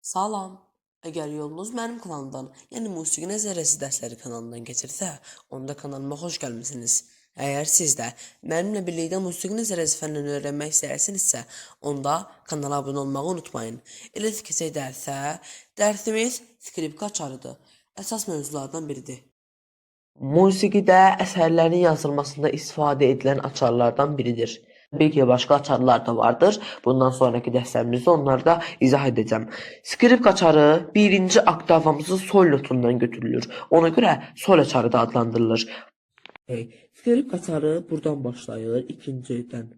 Salam. Əgər yolunuz mənim kanalımdan, yəni Musiqi Nəzərəsi dərsləri kanalından keçirsə, onda kanalıma xoş gəlmisiniz. Əgər siz də mənimlə birlikdə Musiqi Nəzərəsi fənnini öyrənmək istəyirsinizsə, onda kanala abunə olmağı unutmayın. Elə keçək dərsə, dərsimiz skripka açarıdır. Əsas mövzulardan biridir. Musiqidə əsərlərin yazılmasında istifadə edilən açarlardan biridir. Təbii ki, başqa açarlar da vardır. Bundan sonraki dərslərimizdə onları da izah edəcəm. Skripka açarı birinci oktavamızın sol notundan götürülür. Ona görə sol açarı da adlandırılır. Skripka açarı buradan başlayır, ikincidən.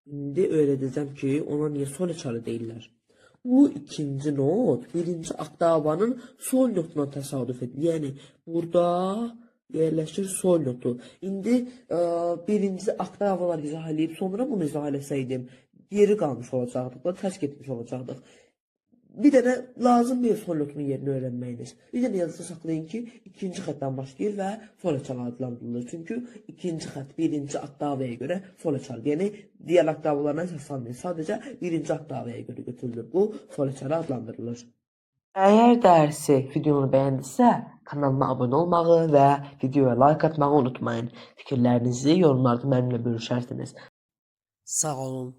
İndi öyrədəcəm ki, ona niyə sol açarı deyirlər. Bu ikinci not birinci oktavanın sol notuna təsadüf edir. Yəni burada yerləşir sol notu. İndi birinci oktavalar izah edib, sonra bunu izah eləsəydim, geri qalmış olacaqdıq da, tərs getmiş olacaqdıq. Bir dənə lazım bir sol notunun yerini öyrənməyiniz. Bir dənə yazıda saxlayın ki, ikinci xətdən başlayır və sol açar adlandırılır. Çünki ikinci xətt birinci oktavaya görə sol açardır. Yəni, digər oktavalarına əsaslanmayın. Sadəcə birinci oktavaya görə götürülür. Bu sol açarı adlandırılır. Əgər dərsi videonu bəyəndisə, kanalıma abunə olmağı və videoya like atmağı unutmayın. Fikirlərinizi yorumlarda mənimlə bölüşərsiniz. Sağ olun.